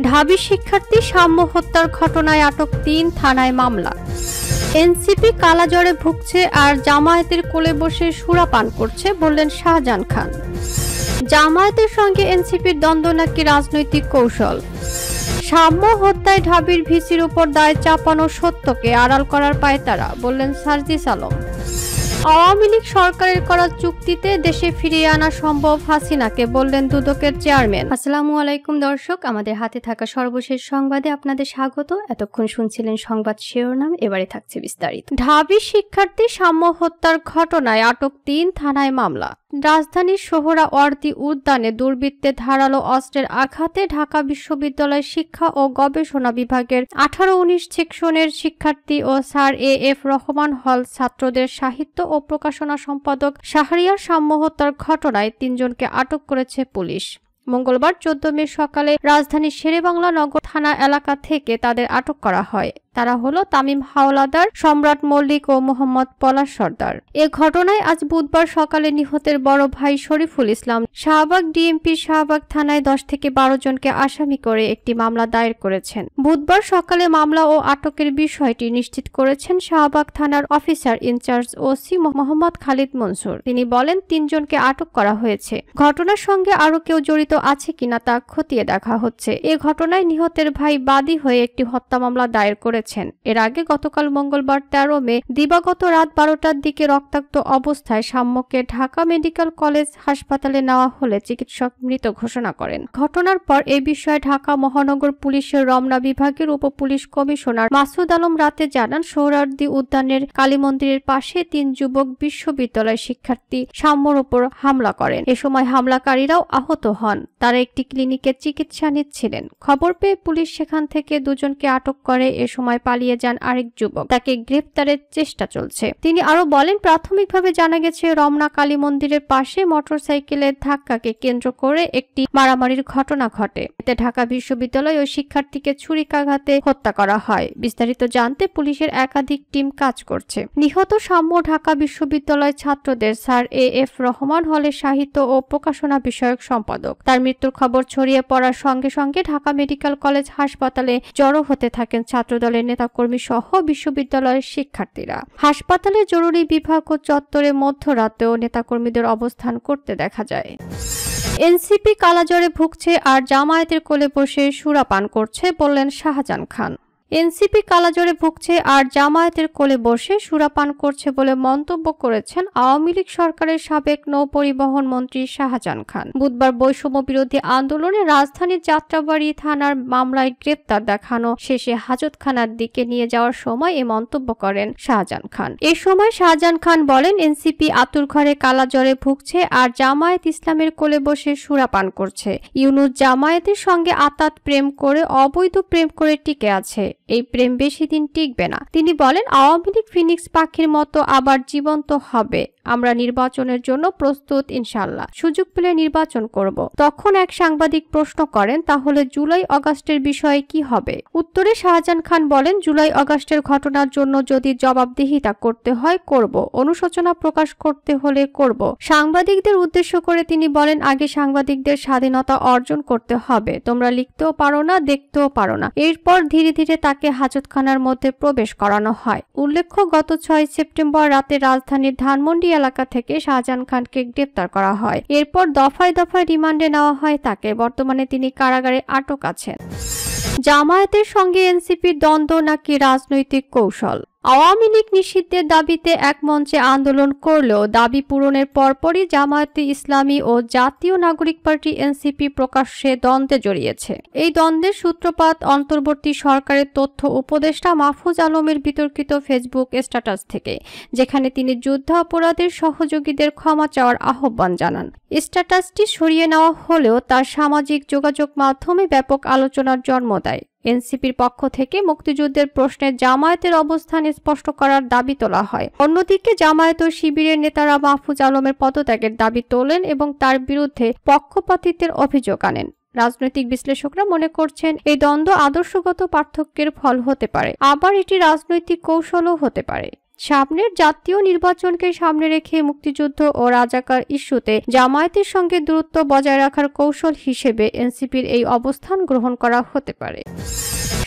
ঢাবি শিক্ষার্থী সাম্য হত্যার ঘটনায় আটক ৩, থানায় মামলা। এনসিপি কালাজ্বরে ভুগছে আর জামায়াতের কোলে বসে সুরা পান করছে বললেন শাহজাহান খান। জামায়াতের সঙ্গে এনসিপির দ্বন্দ্ব নাকি রাজনৈতিক কৌশল। সাম্য হত্যায় ঢাবির ভিসির উপর দায় চাপানো সত্যকে আড়াল করার পায়তারা বললেন সার্জিস আলম। আওয়ামী লীগ সরকারের করা চুক্তিতে দেশে ফিরিয়ে আনা সম্ভব হাসিনাকে বললেন দুদকের চেয়ারম্যান। আসসালামু আলাইকুম দর্শক, আমাদের হাতে থাকা সর্বশেষ সংবাদে আপনাদের স্বাগত। এতক্ষণ শুনছিলেন সংবাদ শিরোনাম, এবারে থাকছে বিস্তারিত। ঢাবি শিক্ষার্থী সাম্য হত্যার ঘটনায় আটক ৩, থানায় মামলা। রাজধানীর সোহরাওয়ার্দী উদ্যানে দুর্বৃত্তের ধারালো অস্ত্রের আঘাতে ঢাকা বিশ্ববিদ্যালয় শিক্ষা ও গবেষণা বিভাগের 18-19 সেকশনের শিক্ষার্থী ও স্যার এ.এফ. রহমান হল ছাত্রদের সাহিত্য ও প্রকাশনা সম্পাদক শাহরিয়ার সাম্য হত্যার ঘটনায় ৩ জনকে আটক করেছে পুলিশ। মঙ্গলবার 14 মে সকালে রাজধানীর শেরেবাংলা নগর থানা এলাকা থেকে তাদের আটক করা হয়। তারা হলো তামিম হাওলাদার, সম্রাট মল্লিক ও মোহাম্মদ পলাশ সর্দার। এ ঘটনায় আজ বুধবার সকালে নিহতের বড় ভাই শরীফুল ইসলাম শাহবাগ ডিএমপি শাহবাগ থানায় 10 থেকে 12 জনকে আসামি করে একটি মামলা দায়ের করেছেন। বুধবার সকালে মামলা ও আটকের বিষয়টি নিশ্চিত করেছেন শাহবাগ থানার officer in charge OC Mohammad Khalid Mansur. তিনি বলেন 3 জনকে আটক করা হয়েছে। ঘটনার সঙ্গে আরো কেউ জড়িত আছে কিনা তা খতিয়ে দেখা হচ্ছে। এ ঘটনায় নিহতের ভাই বাদী হয়ে একটি হত্যা মামলা দায়ের করেছেন। এর আগে গতকাল মঙ্গলবার 13 মে দিবাগত রাত 12টার দিকে রক্তাক্ত অবস্থায় সাম্যকে ঢাকা মেডিকেল কলেজ হাসপাতালে নেওয়া হলে চিকিৎসক মৃত ঘোষণা করেন। ঘটনার পর এ বিষয়ে ঢাকা মহানগর পুলিশের রমনা বিভাগের উপপুলিশ কমিশনার মাসুদ আলম রাতে জানান, সোহরাওয়ার্দী উদ্যানের কালী মন্দিরের পাশে 3 যুবক বিশ্ববিদ্যালয় শিক্ষার্থী সাম্যর উপর হামলা করেন। এ সময় হামলাকারীরাও আহত হন। তারা একটি ক্লিনিকে চিকিৎসা নিচ্ছিলেন। খবর পেয়ে পুলিশ সেখান থেকে 2 জনকে আটক করে। এ সময় পালিয়ে যান আরেক যুবক, তাকে গ্রেফতারের চেষ্টা চলছে। তিনি আরো বলেন, প্রাথমিকভাবে জানা গেছে রমনা কালী মন্দিরের পাশে মোটরসাইকেলের ধাক্কাকে কেন্দ্র করে একটি মারামারির ঘটনা ঘটে। এতে ঢাকা বিশ্ববিদ্যালয় ও শিক্ষার্থীকে ছুরিকাঘাতে হত্যা করা হয়। বিস্তারিত জানতে পুলিশের একাধিক টিম কাজ করছে। নিহত সাম্য ঢাকা বিশ্ববিদ্যালয় ছাত্রদের স্যার এ.এফ. রহমান হলের সাহিত্য ও প্রকাশনা বিষয়ক সম্পাদক। তার মৃত্যুর খবর ছড়িয়ে পড়ার সঙ্গে সঙ্গে ঢাকা মেডিকেল কলেজ হাসপাতালে জড়ো হতে থাকেন ছাত্রদলের নেতাকর্মী সহ বিশ্ববিদ্যালয়ের শিক্ষার্থীরা। হাসপাতালে জরুরি বিভাগ ও চত্বরে মধ্যরাতেও নেতাকর্মীদের অবস্থান করতে দেখা যায়। এনসিপি কালাজ্বরে ভুগছে আর জামায়াতের কোলে বসে সুরা পান করছে বললেন শাহজাহান খান। এনসিপি কালাজ্বরে ভুগছে আর জামায়াতের কোলে বসে সুরা পান করছে বলে মন্তব্য করেছেন আওয়ামী লীগ সরকারের সাবেক নৌ পরিবহন মন্ত্রী শাহজাহান খান। বুধবার বৈষম্য বিরোধী আন্দোলনে রাজধানীর যাত্রাবাড়ী থানার মামলায় গ্রেপ্তার দেখানো শেষে হাজতখানার দিকে নিয়ে যাওয়ার সময় এ মন্তব্য করেন শাহজাহান খান। এ সময় শাহজাহান খান বলেন, এনসিপি আতুরঘরে কালাজ্বরে ভুগছে আর জামায়াত ইসলামের কোলে বসে সুরা পান করছে। ইউনূস জামায়াতের সঙ্গে আতাত প্রেম করে, অবৈধ প্রেম করে টিকে আছে। এই প্রেম বেশি দিন টিকবে না। তিনি বলেন, আওয়ামী লীগ ফিনিক্স পাখির মতো আবার জীবন্ত হবে। আমরা নির্বাচনের জন্য প্রস্তুত, ইনশাআল্লাহ। সুযোগ পেলে নির্বাচন করব। তখন এক সাংবাদিক প্রশ্ন করেন, তাহলে জুলাই আগস্টের বিষয়ে কি হবে? উত্তরে শাহজাহান খান বলেন, জুলাই আগস্টের ঘটনার জন্য যদি জবাবদিহিতা করতে হয় করব, অনুশোচনা প্রকাশ করতে হলে করব। সাংবাদিকদের উদ্দেশ্য করে তিনি বলেন, আগে সাংবাদিকদের স্বাধীনতা অর্জন করতে হবে। তোমরা লিখতেও পারো না, দেখতেও পারো না। এরপর ধীরে ধীরে তাকে হাজতখানার মধ্যে প্রবেশ করানো হয়। উল্লেখ্য, গত 6 সেপ্টেম্বর রাতে রাজধানীর ধানমন্ডি এলাকা থেকে শাহজাহান খানকে গ্রেফতার করা হয়। এরপর দফায় দফায় রিমান্ডে নেওয়া হয় তাকে। বর্তমানে তিনি কারাগারে আটক আছেন। জামায়াতের সঙ্গে এনসিপির দ্বন্দ্ব নাকি রাজনৈতিক কৌশল। আওয়ামী লীগ নিষিদ্ধের দাবিতে এক মঞ্চে আন্দোলন করলেও দাবি পূরণের পরপরই জামায়াতে ইসলামী ও জাতীয় নাগরিক পার্টি এনসিপি প্রকাশ্যে দ্বন্দ্বে জড়িয়েছে। এই দ্বন্দ্বের সূত্রপাত অন্তর্বর্তী সরকারের তথ্য উপদেষ্টা মাহফুজ আলমের বিতর্কিত ফেসবুক স্ট্যাটাস থেকে, যেখানে তিনি যুদ্ধাপরাধের সহযোগীদের ক্ষমা চাওয়ার আহ্বান জানান। স্ট্যাটাসটি সরিয়ে নেওয়া হলেও তার সামাজিক যোগাযোগ মাধ্যমে ব্যাপক আলোচনার জন্ম দেয়। এনসিপির পক্ষ থেকে মুক্তিযুদ্ধের প্রশ্নে জামায়াতের অবস্থান স্পষ্ট করার দাবি তোলা হয়। অন্যদিকে জামায়াত ও শিবিরের নেতারা মাহফুজ আলমের পদত্যাগের দাবি তোলেন এবং তার বিরুদ্ধে পক্ষপাতিত্বের অভিযোগ আনেন। রাজনৈতিক বিশ্লেষকরা মনে করছেন, এই দ্বন্দ্ব আদর্শগত পার্থক্যের ফল হতে পারে, আবার এটি রাজনৈতিক কৌশলও হতে পারে। সামনের জাতীয় নির্বাচনকে সামনে রেখে মুক্তিযুদ্ধ ও রাজাকার ইস্যুতে জামায়াতের সঙ্গে দূরত্ব বজায় রাখার কৌশল হিসেবে এনসিপির এই অবস্থান গ্রহণ করা হতে পারে।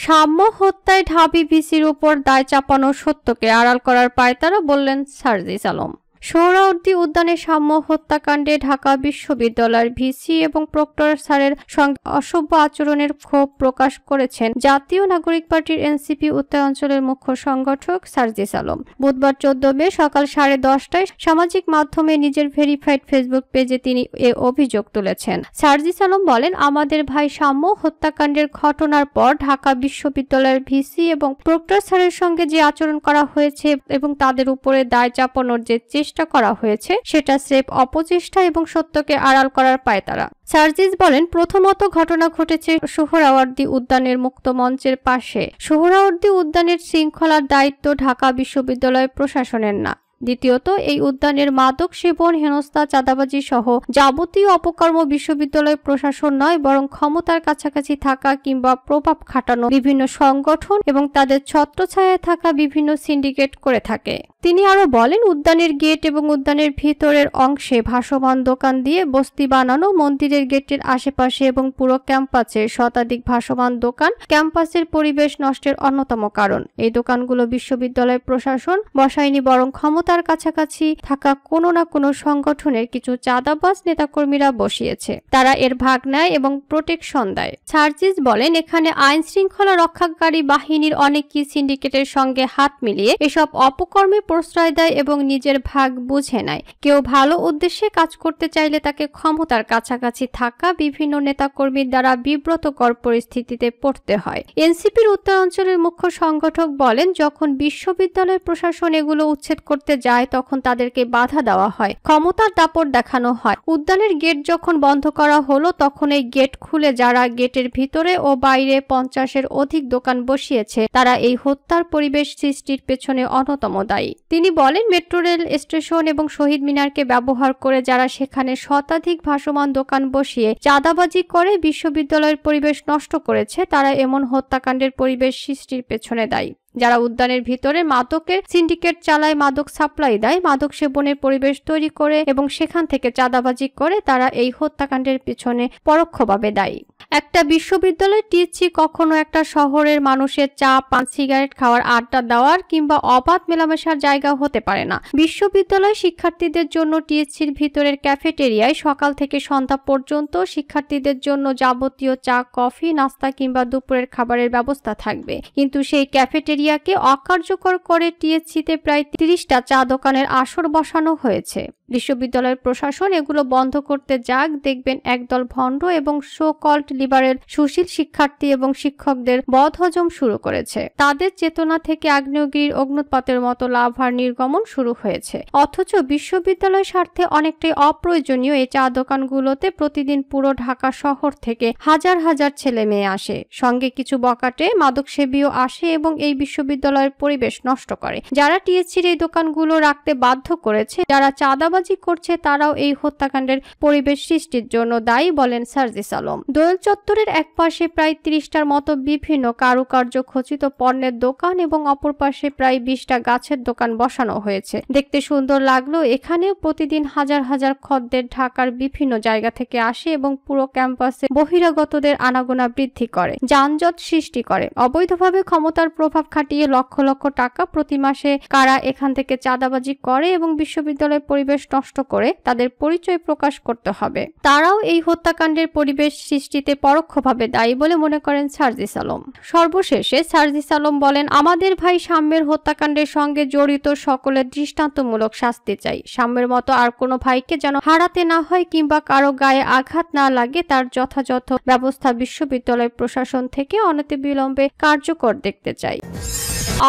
সাম্য হত্যায় ঢাবি ভিসির উপর দায় চাপানো সত্যকে আড়াল করার পায়তারা, বললেন সার্জিস আলম। সোহরাওয়ার্দী উদ্যানে সাম্য হত্যাকাণ্ডে ঢাকা বিশ্ববিদ্যালয়ের ভিসি এবং প্রক্টর স্যারের সঙ্গে অসভ্য আচরণের ক্ষোভ প্রকাশ করেছেন জাতীয় নাগরিক পার্টির এনসিপি উত্তরাঞ্চলের মুখ্য সংগঠক সার্জিস আলম। বুধবার 14 মে সকাল 10:30টায় সামাজিক মাধ্যমে নিজের ভেরিফাইড ফেসবুক পেজে তিনি এ অভিযোগ তুলেছেন। সার্জিস আলম বলেন, আমাদের ভাই সাম্য হত্যাকাণ্ডের ঘটনার পর ঢাকা বিশ্ববিদ্যালয়ের ভিসি এবং প্রক্টর স্যারের সঙ্গে যে আচরণ করা হয়েছে এবং তাদের উপরে দায় চাপানোর যে চেষ্টা করা হয়েছে সেটা স্রেফ অপচেষ্টা এবং সত্যকে আড়াল করার পায়তারা। সার্জিস বলেন, প্রথমত ঘটনা ঘটেছে সোহরাওয়ার্দী উদ্যানের মুক্ত মঞ্চের পাশে। সোহরাওয়ার্দী উদ্যানের শৃঙ্খলার দায়িত্ব ঢাকা বিশ্ববিদ্যালয় প্রশাসনের না। দ্বিতীয়ত, এই উদ্যানের মাদক সেবন, হেনস্থা, চাঁদাবাজি সহ যাবতীয় অপকর্ম বিশ্ববিদ্যালয় প্রশাসন নয়, বরং ক্ষমতার কাছাকাছি থাকা কিংবা প্রভাব খাটানো বিভিন্ন সংগঠন এবং তাদের ছত্রছায়ায় থাকা বিভিন্ন সিন্ডিকেট করে থাকে। তিনি আরো বলেন, উদ্যানের গেট এবং উদ্যানের ভিতরের অংশে ভাসমান দোকান দিয়ে বস্তি বানানো, মন্দিরের গেটের আশেপাশে এবং পুরো ক্যাম্পাসে শতাধিক ভাসমান দোকান ক্যাম্পাসের পরিবেশ নষ্টের অন্যতম কারণ। এই দোকানগুলো বিশ্ববিদ্যালয় প্রশাসন বসায়নি, বরং ক্ষমতার কাছাকাছি থাকা কোনো না কোনো সংগঠনের কিছু চাঁদাবাজ নেতাকর্মীরা বসিয়েছে। তারা এর ভাগ নেয় এবং প্রোটেকশন দেয়। সার্জিস বলেন, এখানে আইন শৃঙ্খলা রক্ষাকারী বাহিনীর অনেকই সিন্ডিকেটের সঙ্গে হাত মিলিয়ে এসব অপকর্মে প্রশ্রয় দেয় এবং নিজের ভাগ বুঝে নেয়। কেউ ভালো উদ্দেশ্যে কাজ করতে চাইলে তাকে ক্ষমতার কাছাকাছি থাকা বিভিন্ন নেতাকর্মীর দ্বারা বিব্রতকর পরিস্থিতিতে পড়তে হয়। এনসিপির উত্তরাঞ্চলের মুখ্য সংগঠক বলেন, যখন বিশ্ববিদ্যালয় প্রশাসন এগুলো উচ্ছেদ করতে যায় তখন তাদেরকে বাধা দেওয়া হয়, ক্ষমতার দাপট দেখানো হয়। উদ্যানের গেট যখন বন্ধ করা হলো তখন এই গেট খুলে যারা গেটের ভিতরে ও বাইরে 50-এর অধিক দোকান বসিয়েছে তারা এই হত্যার পরিবেশ সৃষ্টির পেছনে অন্যতম দায়ী। তিনি বলেন, মেট্রো রেল স্টেশন এবং শহীদ মিনারকে ব্যবহার করে যারা সেখানে শতাধিক ভাসমান দোকান বসিয়ে চাঁদাবাজি করে বিশ্ববিদ্যালয়ের পরিবেশ নষ্ট করেছে তারা এমন হত্যাকাণ্ডের পরিবেশ সৃষ্টির পেছনে দায়ী। যারা উদ্যানের ভিতরে মাদকের সিন্ডিকেট চালায়, মাদক সাপ্লাই দেয়, মাদক সেবনের পরিবেশ তৈরি করে এবং সেখান থেকে চাঁদাবাজি করে তারা এই হত্যাকাণ্ডের পিছনে পরোক্ষভাবে দায়ী। একটা বিশ্ববিদ্যালয় টিএসসি কখনো একটা শহরের মানুষের চা, পান, সিগারেট খাওয়ার, আড্ডা দেওয়ার কিংবা অবাধ মেলামেশার জায়গা হতে পারে না। বিশ্ববিদ্যালয় শিক্ষার্থীদের জন্য টিএসসির ভিতরের ক্যাফেটেরিয়ায় সকাল থেকে সন্ধ্যা পর্যন্ত শিক্ষার্থীদের জন্য যাবতীয় চা, কফি, নাস্তা কিংবা দুপুরের খাবারের ব্যবস্থা থাকবে, কিন্তু সেই ক্যাফেটেরিয়াকে অকার্যকর করে টিএসসিতে প্রায় 30টা চা দোকানের আসর বসানো হয়েছে। বিশ্ববিদ্যালয়ের প্রশাসন এগুলো বন্ধ করতে যাক, দেখবেন একদল ভণ্ড এবং সো কল্ড লিবারেল সুশীল শিক্ষার্থী এবং শিক্ষকদের বদহজম শুরু করেছে। তাদের চেতনা থেকে আগ্নেয়গিরির অগ্নুৎপাতের মতো লাভার নির্গমন শুরু হয়েছে। অথচ বিশ্ববিদ্যালয় স্বার্থে অনেকটাই অপ্রয়োজনীয় এই চা দোকানগুলোতে প্রতিদিন পুরো ঢাকা শহর থেকে হাজার হাজার ছেলে মেয়ে আসে, সঙ্গে কিছু বকাটে মাদকসেবীও আসে এবং এই বিশ্ববিদ্যালয়ের পরিবেশ নষ্ট করে। যারা টিএসসির এই দোকানগুলো রাখতে বাধ্য করেছে, যারা চাঁদাবাজি করছে, তারাও এই হত্যাকাণ্ডের পরিবেশ সৃষ্টির জন্য দায়ী, বলেন সার্জিস আলম। দোয়েল চত্বরের এক পাশে প্রায় 30টার মতো বিভিন্ন কারুকার্য খচিত পণ্যের দোকান এবং অপর পাশে প্রায় 20টা গাছের দোকান বসানো হয়েছে। দেখতে সুন্দর লাগলেও এখানেও প্রতিদিন হাজার হাজার খদ্দের ঢাকার বিভিন্ন জায়গা থেকে আসে এবং পুরো ক্যাম্পাসে বহিরাগতদের আনাগোনা বৃদ্ধি করে, যানজট সৃষ্টি করে। অবৈধভাবে ক্ষমতার প্রভাব খাটিয়ে লক্ষ লক্ষ টাকা প্রতি মাসে কারা এখান থেকে চাঁদাবাজি করে এবং বিশ্ববিদ্যালয়ের পরিবেশ নষ্ট করে তাদের পরিচয় প্রকাশ করতে হবে। তারাও এই হত্যাকাণ্ডের পরিবেশ সৃষ্টিতে পরোক্ষভাবে দায়ী বলে মনে করেন সার্জিস আলম। সর্বশেষে সার্জিস আলম বলেন, আমাদের ভাই সাম্যের হত্যাকাণ্ডের সঙ্গে জড়িত সকলের দৃষ্টান্তমূলক শাস্তি চাই। সাম্যের মতো আর কোনো ভাইকে যেন হারাতে না হয় কিংবা কারো গায়ে আঘাত না লাগে, তার যথাযথ ব্যবস্থা বিশ্ববিদ্যালয় প্রশাসন থেকে অনতিবিলম্বে কার্যকর দেখতে চাই।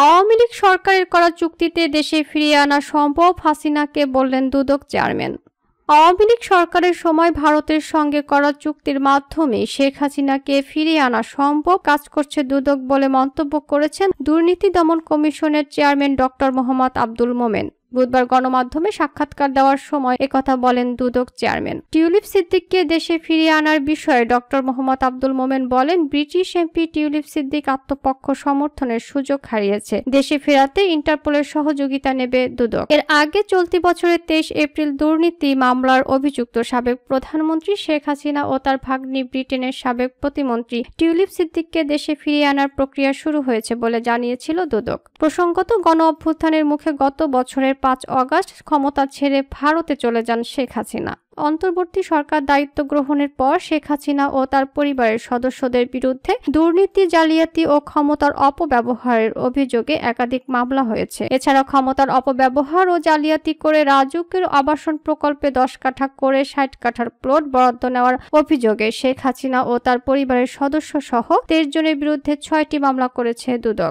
আওয়ামী লীগ সরকারের করা চুক্তিতে দেশে ফিরিয়ে আনা সম্ভব, হাসিনাকে বললেন দুদক চেয়ারম্যান। আওয়ামী লীগ সরকারের সময় ভারতের সঙ্গে করা চুক্তির মাধ্যমে শেখ হাসিনাকে ফিরিয়ে আনা সম্ভব কাজ করছে দুদক বলে মন্তব্য করেছেন দুর্নীতি দমন কমিশনের চেয়ারম্যান ডক্টর মোহাম্মদ আব্দুল মোমেন। বুধবার গণমাধ্যমে সাক্ষাৎকার দেওয়ার সময় একথা বলেন দুদক চেয়ারম্যান। টিউলিপ সিদ্দিককে দেশে ফিরিয়ে আনার বিষয়ে ডক্টর মোহাম্মদ আব্দুল মোমেন বলেন, ব্রিটিশ এমপি টিউলিপ সিদ্দিক আত্মপক্ষ সমর্থনের সুযোগ হারিয়েছে। দেশে ফেরাতে ইন্টারপোলের সহযোগিতা নেবে দুদক। এর আগে চলতি বছরের 23 এপ্রিল দুর্নীতি মামলার অভিযুক্ত সাবেক প্রধানমন্ত্রী শেখ হাসিনা ও তার ভাগ্নি ব্রিটেনের সাবেক প্রতিমন্ত্রী টিউলিপ সিদ্দিককে দেশে ফিরিয়ে আনার প্রক্রিয়া শুরু হয়েছে বলে জানিয়েছিল দুদক। প্রসঙ্গত, গণ অভ্যুত্থানের মুখে গত বছরের 5 অগাস্ট ক্ষমতা ছেড়ে ভারতে চলে যান শেখ হাসিনা। অন্তর্বর্তী সরকার দায়িত্ব গ্রহণের পর শেখ হাসিনা ও তার পরিবারের সদস্যদের বিরুদ্ধে দুর্নীতি, জালিয়াতি ও ক্ষমতার অপব্যবহারের অভিযোগে একাধিক মামলা হয়েছে। এছাড়া ক্ষমতার অপব্যবহার ও জালিয়াতি করে রাজুকের আবাসন প্রকল্পে 10 কাঠা করে 60 কাঠার প্লট বরাদ্দ নেওয়ার অভিযোগে শেখ হাসিনা ও তার পরিবারের সদস্য সহ 23 জনের বিরুদ্ধে 6টি মামলা করেছে দুদক।